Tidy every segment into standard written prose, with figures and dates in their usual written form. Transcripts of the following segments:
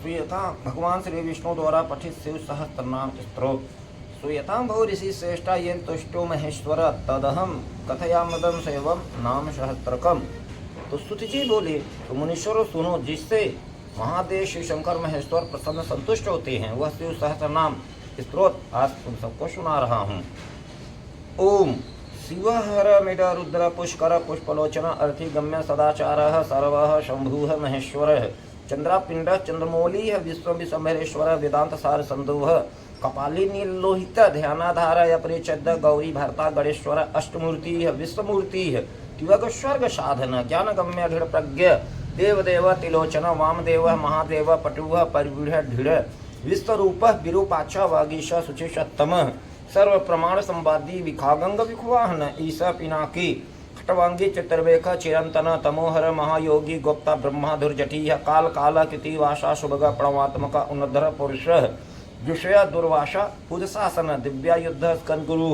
श्रूयता भगवान श्री विष्णु द्वारा पठित शिव सहस्त्र नाम स्त्रोत। श्रूयता भो ऋषि श्रेष्ठा येन तुष्टो महेश्वर तदहम कथयामृतम सेवम नाम सहस्त्रकम। तो स्तुति जी बोले, तो मुनीश्वरों सुनो, जिससे महादेव शिव शंकर महेश्वर प्रसन्न संतुष्ट होते हैं, वह शिव सहस्त्र नाम स्त्रोत आज तुम सबको सुना रहा हूँ। ओम शिव हर मिड रुद्र पुष्कर पुष्पलोचन अर्थि गम्य सदाचार सर्व शंभु महेश्वर चंद्रापिंड चंद्रमौली विश्व विशंभरेश्वर वेदांत सार संदुह कपाली नीलोहित ध्यानाधार परिचद गौरी भरता गणेश्वर अष्टमूर्ति विश्वमूर्ति तिवग स्वर्ग साधन ज्ञान गम्य दृढ़ प्रज्ञ देवदेव तिलोचन वामदेव महादेव पटुव परिवृढ़ ढृढ़ विश्वरूप विरूपाक्ष वागीश शुचिषत्तम सर्व प्रमाण संवादी विखागंग विखवाहन ईसा पिनाकी खटवांगी चित्रवेख चिरंतन तमोहर महायोगी गुप्ता ब्रह्माधुर्जटी काल काल कृति वाशा शुभग प्रणवात्मक उन्नधर पुरुष विषय दुर्वाशा पुदशासन दिव्यायुद्ध स्कंदगुरु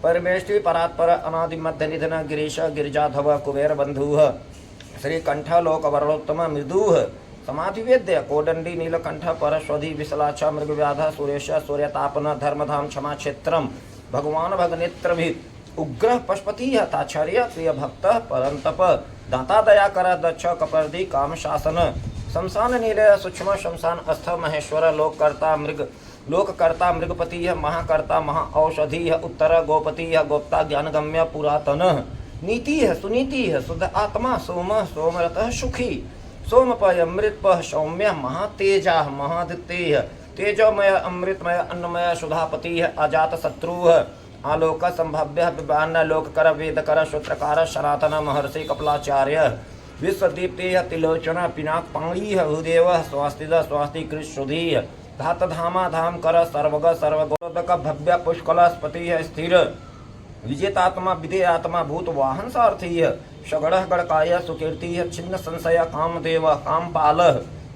परमेष्टि परात्पर अनादि मध्य निधन गिरीश गिरिजाधव कुबेर बंधु श्रीकंठ लोक वरणोत्तम मृदुः समाधिवेद्य कोदंडी नीलकंठ परस्वधी विशलाक्ष मृगव्याध सुरेश सूर्यतापन धर्मधाम क्षमा क्षेत्रम भगवान भगनेत्र उग्र पशुपति ताच्छर्य प्रिय भक्त परंतप दाता दया कर दक्ष कपर्दी काम शासन शमशान नीलय सूक्ष्म शमशान अस्थ महेश्वर लोककर्ता मृगपति महाकर्ता महाऔषधि उत्तर गोपति गोप्ता ज्ञानगम्य पुरातन नीति सुनीति शुद्ध आत्मा सोम सोमरत सुखी सोमपय मृतपः सौम्य महातेजा महादित्य तेजोमय अमृतमय अन्नमय सुधापति अजात शत्रु आलोक संभाव्य विवान लोककर वेदकर सूत्रकार सनातन महर्षि कपलाचार्य विश्वदीप्ति तिलोचन पिनाक पाणी भूदेव स्वास्तिद स्वास्ति कृष्णुधि धात धामा धाम कर सर्वग सर्वगोदक भव्य पुष्कलस्पति स्थिर विजेतात्मा विधेयात्मा भूत वाहन सारथी शगड़ गड़काय सुकीर्ति छिन्न संशय कामदेव कामपाल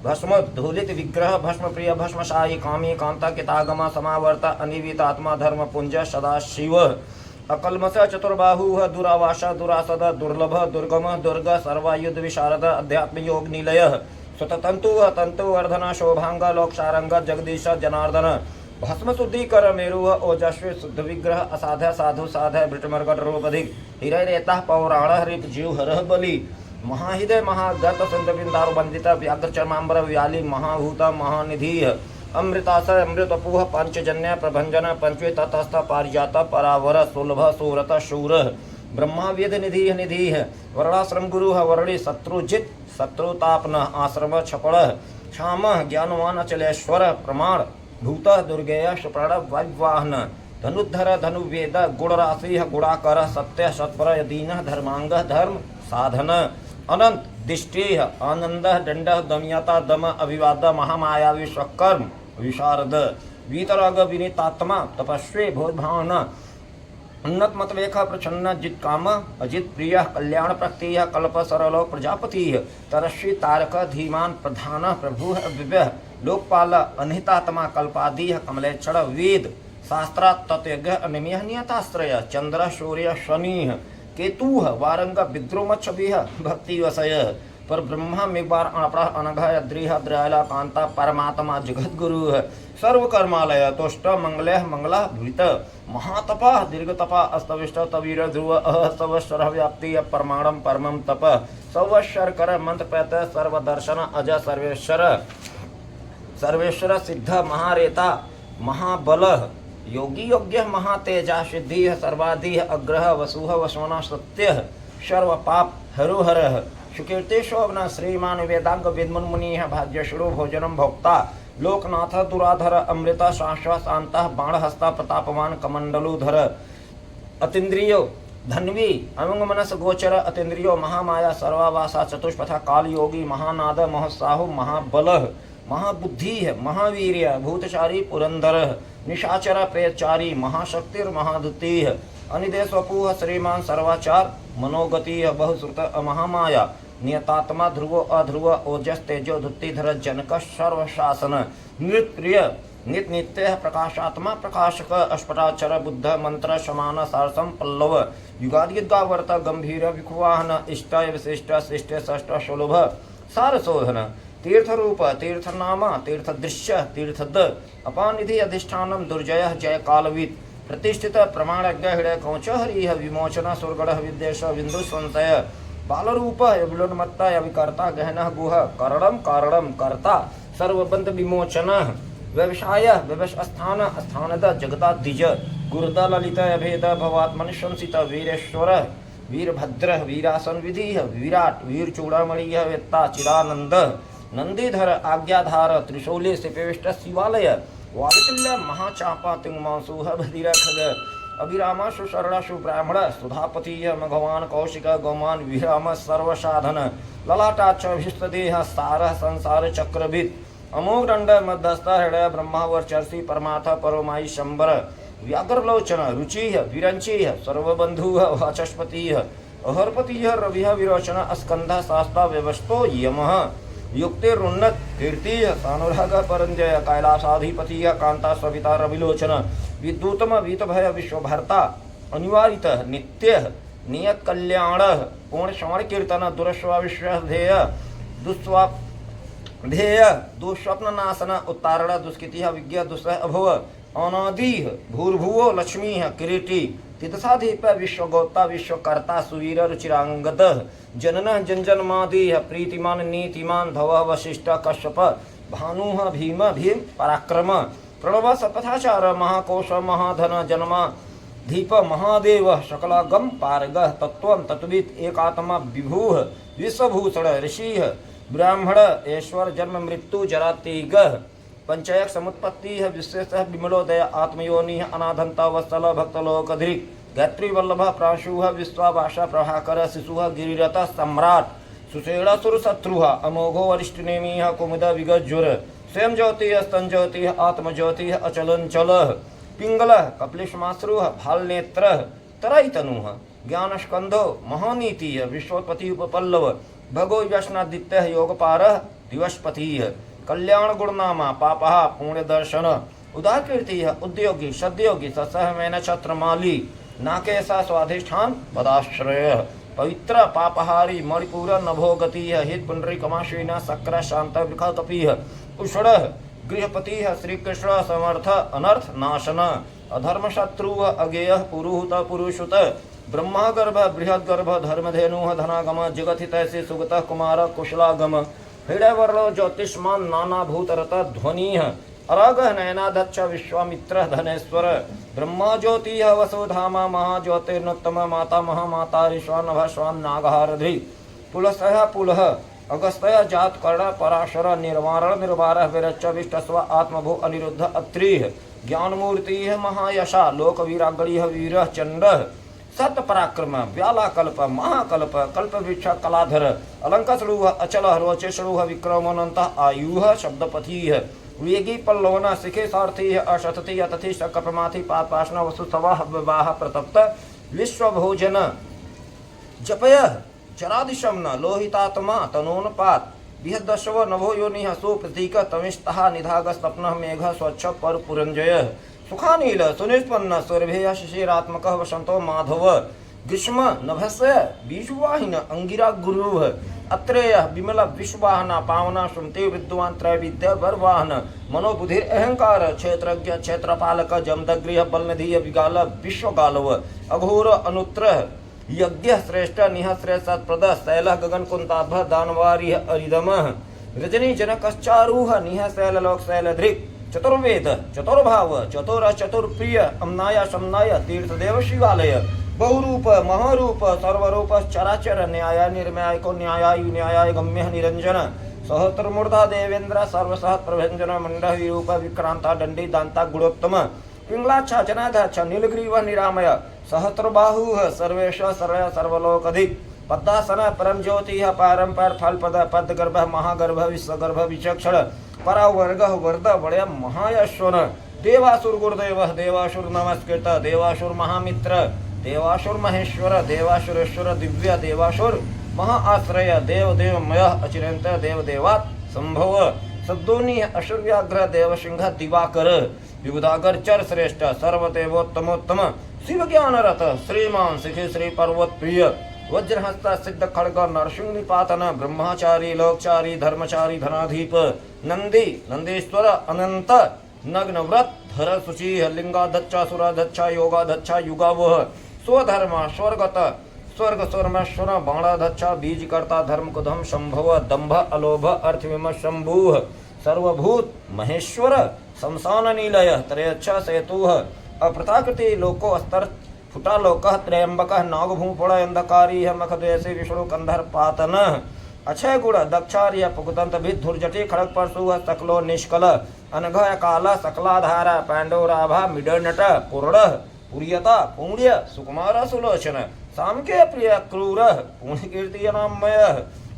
भस्म धूलित विग्रह भस्म प्रिय भस्मशाही कामी कांता कितागम समावर्त अनिवितात्मा धर्म पुंज सदा शिव अकल्मस चतुर्बाहु दुरावासा दुरासद दुर्लभ दुर्गम दुर्ग सर्वायुध विशारद अध्यात्म योग निलय स्वतंतु तंतु वर्धन शोभांग लोकसारंग जगदीश जनार्दन भस्म शुद्धि कर मेरु ओजस्वी शुद्ध विग्रह असाध्य साधु साध्य भृटमर्गट रूपधिक हिरय रेता पौराण हरिप जीव हरह बलि महाहृदय महागत संत बिंदारु वंदित व्याघ्र चर्मांबर व्याली महाभूत महानिधि अमृतासर अमृतपुह पंचजन्य प्रभंजन पंचवे ततस्थ पारिजात परावर सुलभ सूरत शूर ब्रह्मा वेद निधि निधि वर्णाश्रम गुरु वर्णि शत्रुजित शत्रुतापन आश्रम छपड़ क्षाम ज्ञानवान अचलेश्वर प्रमाण भूत दुर्गेय सुप्रण वाग्वाहन धनुधर धनुवेद गुणराशि गुणाकर सत्य सत्पर दीन धर्मांग धर्म साधन अनंत दिष्टि आनंद दंड दमयता दम अभिवाद महामाया विश्वकर्म विशारद वीतराग विनीतात्मा तपस्वी भोजभावन उन्नत मतलेख प्रछन्न जित काम अजित प्रिय कल्याण प्रकृति कल्प सरल प्रजापति तरस्वी तारक धीमान प्रधान प्रभु विव्य लोकपाल अनिहितात्मा कल्पादि कमलेक्षण वेद शास्त्रा तत्वज्ञ अनिमय नियताश्रय चंद्र सूर्य शनि केतु वारंग विद्रोम छवि भक्ति वसय पर ब्रह्मा मिबार अणप्रा अनघ द्रिह द्रयला कांता परमात्मा जगत गुरु सर्वकर्मालय तुष्ट मंगल मंगला भूत महातपा दीर्घतपा अस्तविष्ट तवीर ध्रुव अस्तवस्वर व्याप्ति परमाणम परमम तप सवश्वर कर मंत्र प्रत सर्वदर्शन अज सर्वेश्वर सर्वेश्वर सिद्ध महारेता महाबल योगी योग्य महातेजा सिद्धि सर्वाधि अग्रह वसुह वसोना सत्य सर्व पाप हरोहर सुकीर्ति शोभन श्रीमान वेदांग विद्मुनि भाग्यश्रो भोजनम भोक्ता लोकनाथ दुराधर अमृत शाश्व शांत बाणहस्ता प्रतापवान कमंडलुधर अतीन्द्रियो धन्वी अमंग मनस गोचर अतीन्द्रियो महामाया सर्वावासा चतुष्पथा काल योगी महानाद महसाहु महाबल महाबुद्धि महावीर्य भूतचारी पुरंदर निशाचर प्रेतचारी महाशक्तिर महादुति अनिदेश वपुः श्रीमान सर्वाचार मनोगति बहुश्रुत महामाया नियतात्मा ध्रुव अध्रुव ओजस तेजो धुतिधर जनक सर्वशासन नृप्रिय नित नित्य प्रकाशात्मा प्रकाशक अस्फटाचर बुद्ध मंत्र समान सारसम पल्लव युगादिगावर्त गंभीर विखुवाहन इष्ट विशिष्ट शिष्ट षष्ट सुलभ सारसोहन तीर्थरूप तीर्थनाम तीर्थदृश्य तीर्थद अपानिधि अधिष्ठानं दुर्जय जय कालवित् प्रतिष्ठित प्रमाणज्ञ हृदय कौच हरिः विमोचन सुरगढ़ विद्वेश बिंदु संशय बालरूप विलोन्मत्ता विकर्ता गहन गुह करणम कारणम कर्ता सर्वबंध विमोचन व्यवसाय व्यवस्थान स्थानद जगता द्विज गुरुद ललित अभेद भवात्मन शंसित वीरेश्वर वीरभद्र वीरासन विधि विराट वीर चूड़ामणि वेत्ता चिदानंद नंदीधर आज्ञाधार त्रिशूले सिपेष्ट शिवालय वालतुल्य महाचापा तिंगमांसुह भदीर खग अभिरामाशु शरणाशु ब्राह्मण सुधापतीय मघवान कौशिक गौमान विराम सर्वसाधन ललाटाक्षभिष्टदेह सार संसार चक्रभित अमोघ दंड मध्यस्थ हृदय ब्रह्मावर्चर्षि परमाथ परोमाई शंबर व्याघ्रलोचन रुचिः विरंचिः सर्वबंधुः वाचस्पतिः अहर्पतिः रविः विरोचन स्कंध शास्ता व्यवस्थो यमः युक्तिरुन्नत कीर्ति सानुराग परंजय कैलासाधिपति कांता सविता रविलोचन विद्युतम वीतभय विश्वभर्ता अनिवारित नित्य नियत कल्याण पूर्ण श्रवण कीर्तन दुरस्वा विश्वधेय दुस्वाधेय दुस्वप्न नाशन उत्तारण दुष्कृति विज्ञ दुस्सह अभव अनादि भूर्भुवो लक्ष्मी किरीटी तिदसाधीप विश्वगोप्ता विश्वकर्ता सुवीर रुचिरांगद जनन जनजन्मादि प्रीतिमान नीतिमान धव वशिष्ठ कश्यप भानु भीम भीम पराक्रम प्रणव सपथाचार महाकोश महाधन जन्मा धीप महादेव शकलागम पारग तत्व तत्वित एकात्मा विभु विश्वभूषण ऋषि ब्राह्मण ऐश्वर जन्म मृत्यु जरातीग पंचयक समुत्पत्ति विशेष विमलोदय आत्मयोनि अनाधंता वत्सल भक्तलोकधिक गायत्री वल्लभ प्राशुः विश्वाभाषा प्रभाकर शिशुः गिरिरथ सम्राट सुषेण सुरशत्रुः अमोघो वरिष्ठनेमी कुमुद विगज्जुर स्वयं ज्योति स्तन ज्योति आत्मज्योति अचलंचल पिंगल कपिलेशमाश्रु भालनेत्र तराइतनु ज्ञानस्कंधो महानीति विश्वपति उपपल्लव भगो व्यसनादित्य योगपार दिवसपति कल्याण गुणनामा पापः पुण्य दर्शन उदाकीर्ति उद्योगी सद्योगी ससह में नक्षत्रमाली नाकेशा स्वाधिष्ठान पदाश्रय पवित्र पापहारी मणिपुर नभोगति हित पुंडरी कमाशीन सक्र शांत विख कपि उषण गृहपति श्रीकृष्ण समर्थ अनर्थ नाशन अधर्म शत्रु अगेय पुरुहूत पुरुषुत ब्रह्मा गर्भ बृहद गर्भ धर्मधेनु धनागम जगथित सुगत कुमार कुशलागम हृदय वर्लो ज्योतिष्मान नाना भूतरत ध्वनि अरग नयनादक्ष विश्वामित्र धनेश्वर ब्रह्मा ज्योति वसुधामा महाज्योतिर्नोत्तम माता महामाता ऋष्वानभ श्वान नागहारधि पुलसह पुलह अगस्तय जात कर्ण पराशर निर्वारण निर्वार विरच्च विष्टस्व आत्मभो अनिरुद्ध अत्रिः ज्ञानमूर्ति महायशा लोक वीरागणि वीर चंड सत पराक्रम व्यालाकल्प महाकल्प कल्प वृक्ष कलाधर अलंकसुह अचल रोचेशुह विक्रमनंत आयुः शब्दपति वेगी पल्लवन शिखे सारथी अशतति अतथि कपमाथि पापाशन वसुसवाह विवाह प्रतप्त विश्वभोजन जपय जरादिशमन लोहितात्मा तनोनपात विहदशव नभो योनिः सुप्रतीक तमिष्तः निधागस्तप्नः मेघ स्वच्छ पर पुरंजय सुखानील सुनिष्पन्न सुरभेय शिशिरात्मक वसंतो माधव ग्रीष्म नभस्य बीजुवाहिन अंगिरा गुरुः अत्रेय विमल विश्ववाहना पावना सुमते विद्वान त्रैविद्य वरवाहन मनोबुधिर अहंकार क्षेत्रज्ञ क्षेत्रपालक जमदग्रिय बलनिधि विगाल विश्वगालव अघोर अनुत्र यज्ञ श्रेष्ठ निःश्रेय सत्प्रद शैल गगन कुंताभ दानवारी अरिदम रजनी जनकश्चारूह निःशैल लोक शैलधृक् चतुर्वेद चतुर्भाव चतुर चतुर्प्रिय अम्नाय शमनाय तीर्थदेव शिवालय बहुरूप महारूप सर्वरूप चराचर न्याय निर्मय को न्याय न्याय गम्य निरंजन सहस्रमूर्धा देवेंद्र सर्वसहत प्रभंजन मंड विरूप विक्रांता दंडी दांता गुणोत्तम पिंगलाच्छ जनाधाच्छ नीलग्रीव निरामय सहस्रबाहु सर्वेश सर्व सर्वलोकधिक पद्मासन परम ज्योति पारंपर फलपद पदगर्भ महागर्भ विश्वगर्भ विचक्षण परावर्ग वर्द वड़य महायश्वन देवासुर गुरुदेव देवासुर नमस्कृत देवासुर महामित्र देवासुर महेश्वर देवासुरेश्वर दिव्य देवासुर महाआश्रय देव देवमय अचिरंत देव देवात् संभव सद्दोनी असुर व्याघ्र देव सिंह दिवाकर विबुधागर चर श्रेष्ठ सर्वदेवोत्तमोत्तम शिव ज्ञान रथ श्रीमान शिखी श्री पर्वत प्रिय वज्रहस्त सिद्ध खड़ग नरसिंह निपातन ब्रह्मचारी लोकचारी धर्मचारी धनाधीप नंदी नंदीश्वर अनंत नग्न व्रत धर शुचि लिंगाधच्छा सुराधच्छा योगाधच्छा युगावह स्वधर्म स्वर्गत स्वर्ग स्वर्मेश्वर बाणाधच्छा बीजकर्ता धर्म कुधम शंभव दंभ अलोभ अर्थविम शंभु सर्वभूत महेश्वर शमशान नीलय त्रयच्छ सेतु अप्रताकृति लोको अस्तर फुटा लोक त्रयंबक नागभूपड़ अंधकारी मखद्वेषी विष्णु कंधर पातन अक्षय गुण दक्षार्य पुकुदंत भिधुर्जटी खड़ग परशु सकलो निष्कल अनघ काल सकलाधार पांडोराभा मिडनट पूर्ण पुर्यता पुण्य सुकुमार सुलोचन सामके प्रिय क्रूर पुण्य कीर्ति नामय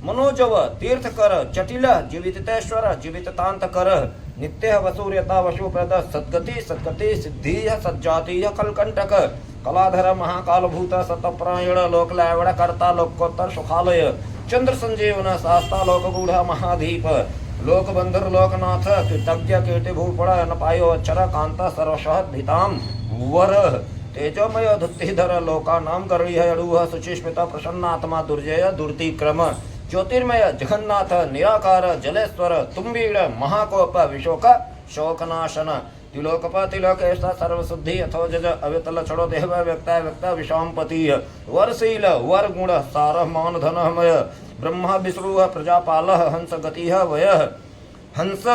मनोजव तीर्थकर जटिल जीवितेश्वर जीवितांत कर नित्य वसूर्यता वशुप्रद सद्गति सद्गति सिद्धि सज्जाति कलकंटक कलाधर महाकालभूत सतप्रायण लोकलैवण कर्ता लोकोत्तर सुखालय चंद्र संजीवन शास्ता लोकगूढ़ महादीप लोकबंधुर लोकनाथ कृतज्ञ कीर्ति भूपड़ अनपायो अक्षर कांता सर्वशः धिताम वर तेजोमय धुत्तिधर लोकानाम गरीह अड़ूह शुचिस्मित प्रसन्नात्मा दुर्जय दुर्तिक्रम ज्योतिर्मय जगन्नाथ निराकार जलेश्वर तुम्बीड़ महाकोप विशोक शोकनाशन तिलोकप तिलोकेश सर्वशुद्धि अथो जज अवितल छड़ो देव व्यक्ता व्यक्ता विषामपति वरशील वर गुण सारह मान धनमय ब्रह्मा विष्णु प्रजापाल हंस गति वय हंस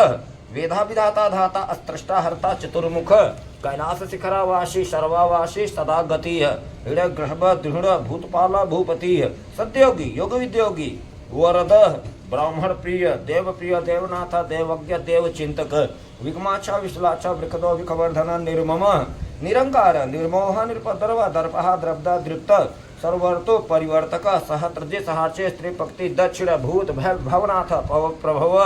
वेदा विधाता धाता अस्त्रष्टा हर्ता चतुर्मुख कैलास शिखरावासी सर्वावासी सदा गति हृदय ग्रह दृढ़ भूतपाल भूपति सत्योगी योग विद्योगी वरद ब्राह्मण प्रिय देवनाथ देवज्ञ देव चिंतक विकमाक्षा विशलाक्षा वृखदो विखवर्धन निर्मम निरंकार निर्मोह निरपद्रव दर्पहा द्रब्दा दृप्त सर्वर्तो परिवर्तक सहत्रजे सहाचे स्त्री पक्ति दक्षिण भूत भवनाथ प्रभव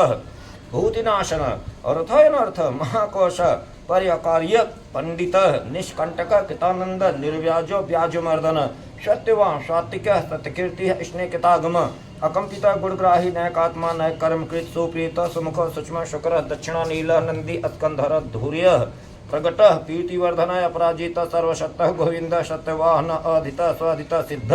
भूतिनाशन अर्थयनर्थ महाकोश पर्यकार्य पंडित निष्कंटक कृतानंद निर्व्याजो व्याजमर्दन सत्यवान सात्विक सत्यकीर्ति स्नेहितागम अकंपित गुणग्राही नैकात्मा नय कर्मकृत सुप्रीत सुमुख सूक्ष्म शुक्र दक्षिणा नील नंदी अस्कंधर धूर्य प्रगट पीतिवर्धन अपराजित सर्वशक्त गोविंद सत्यवाहन अधित स्वाधित सिद्ध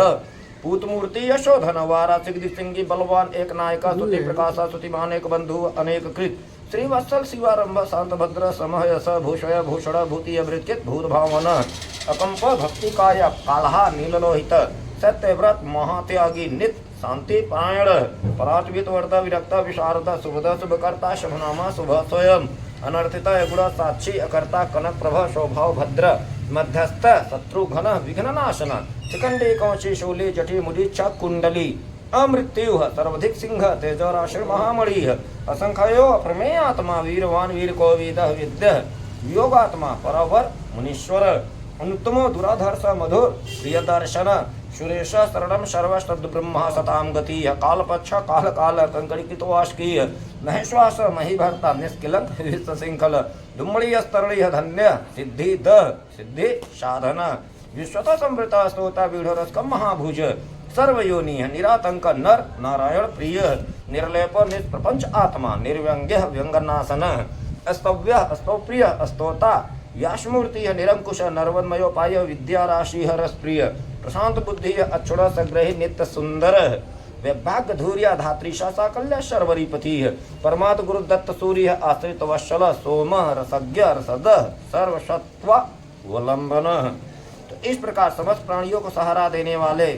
पूतमूर्ति यशोधन वारा सिद्धि सिंगी बलवान एक नायका स्तुति प्रकाशा स्तुतिमान एक बंधु अनेक कृत श्रीवत्सल शिवारंभ शांत भद्र समयस भूषय भूषण भूति अभृत्य भूत भावन अकंप भक्ति काय कालहा नीललोहित सत्यव्रत महात्यागी नित शांति पारायण पराटवित वर्ता विरक्ता विशारदा शुभदा शुभकर्ता शुभनामा शुभ स्वयं अनर्थिता गुण साक्षी अकर्ता कनक प्रभ शोभाव भद्र मध्यस्थ शत्रुघ्न विघ्ननाशन शिखंडी कौची शूली जटी मुदीक्षा कुंडली अमृत्यु सर्वधिक सिंह तेजराशि महामणि असंख्यो अप्रमेय आत्मा वीरवान वीर कोविद विद्य योगात्मा परावर मुनीश्वर अनुत्तमो दुराधर्ष मधुर प्रिय दर्शन सुरेश शरणम सर्वस्तब्ध ब्रह्मा सताम गति कालपक्ष काल काल कंकड़िकितवाष्कीय महेश्वास महीभर्ता निष्किलक विश्व सिंखल दुम्बड़ीय स्तरणीय धन्य सिद्धि द सिद्धि साधन विश्वत संवृता स्तोता वीढ़रस्क महाभुज सर्वयोनि निरातंक नर नारायण प्रिय निर्लेप निष्प्रपंच आत्मा निर्व्यंग्य व्यंगनासन अस्तव्य अस्तोप्रिय अस्तोता व्यासमूर्ति निरंकुश नरवन्मयोपाय विद्या राशि हरस्प्रिय प्रशांत बुद्धि अक्षुण सग्रही नित्य सुंदर वैभाग्य धूर्य धात्रीशा साकल्य शर्वरीपति परमात्म गुरु दत्त सूर्य आश्रित वत्सल सोम रसज्ञ रसद सर्वसत्व वलंबन। तो इस प्रकार समस्त प्राणियों को सहारा देने वाले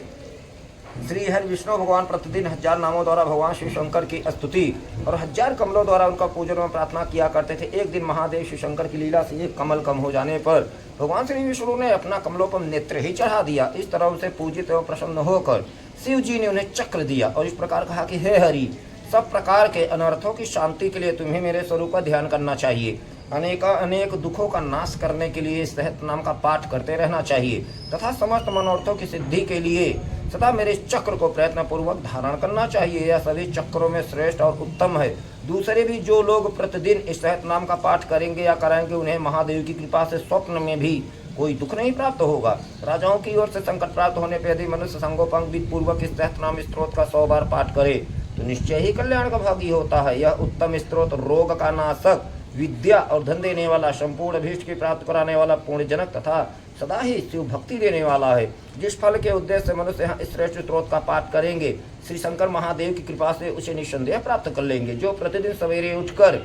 श्री हरि विष्णु भगवान प्रतिदिन 1000 नामों द्वारा भगवान शिव शंकर की स्तुति और 1000 कमलों द्वारा उनका पूजन और प्रार्थना किया करते थे। एक दिन महादेव शिव शंकर की लीला से एक कमल कम हो जाने पर भगवान श्री विष्णु ने अपना कमलोपम नेत्र ही चढ़ा दिया। इस तरह उनसे पूजित एवं प्रसन्न होकर शिव जी ने उन्हें चक्र दिया और इस प्रकार कहा कि हे हरि, सब प्रकार के अनर्थों की शांति के लिए तुम्हें मेरे स्वरूप का ध्यान करना चाहिए। अनेक दुखों का नाश करने के लिए सहस्त्र नाम का पाठ करते रहना चाहिए तथा समस्त मनोरथों की सिद्धि के लिए सदा मेरे चक्र को प्रयत्न पूर्वक धारण करना चाहिए। यह सभी चक्रों में श्रेष्ठ और उत्तम है। दूसरे भी जो लोग प्रतिदिन इस सहस्त्र नाम का पाठ करेंगे या कराएंगे उन्हें महादेव की कृपा से स्वप्न में भी कोई दुख नहीं प्राप्त होगा। राजाओं की ओर से संकट प्राप्त होने पर यदि मनुष्य संगोपंग विधि पूर्वक इस सहस्त्र नाम स्त्रोत का 100 बार पाठ करे तो निश्चय ही कल्याण का भागी होता है। यह उत्तम स्त्रोत रोग का नाशक, विद्या और धन देने वाला, संपूर्ण अभीष्ट की प्राप्त कराने वाला, पुण्यजनक तथा सदा ही शिव भक्ति देने वाला है। जिस फल के उद्देश्य से मनुष्य यहाँ इस श्रेष्ठ स्तोत्र का पाठ करेंगे, श्री शंकर महादेव की कृपा से उसे निस्संदेह प्राप्त कर लेंगे। जो प्रतिदिन सवेरे उठकर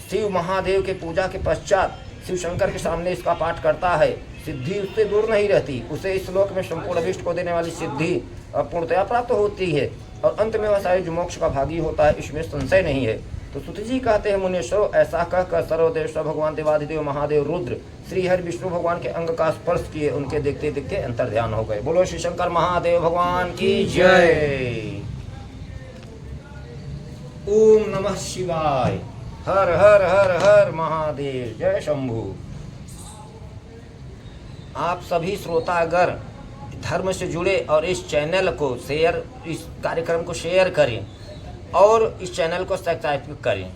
शिव महादेव के पूजा के पश्चात शिव शंकर के सामने इसका पाठ करता है, सिद्धि उससे दूर नहीं रहती, उसे इस श्लोक में संपूर्ण अभीष्ट को देने वाली सिद्धि पूर्णतया प्राप्त होती है और अंत में वह सारे मोक्ष का भागी होता है, इसमें संशय नहीं है। तो सुत जी कहते हैं, मुनीश्वर ऐसा कहकर सर्वदेवता भगवान देवाधिदेव महादेव रुद्र श्री हरि विष्णु भगवान के अंग का स्पर्श किए, उनके देखते देखते अंतर ध्यान हो गए। बोलो श्री शंकर महादेव भगवान की जय। ओम नमः शिवाय। हर हर हर हर महादेव। जय शंभु। आप सभी श्रोता अगर धर्म से जुड़े और इस चैनल को शेयर, इस कार्यक्रम को शेयर करें और इस चैनल को सब्सक्राइब करें।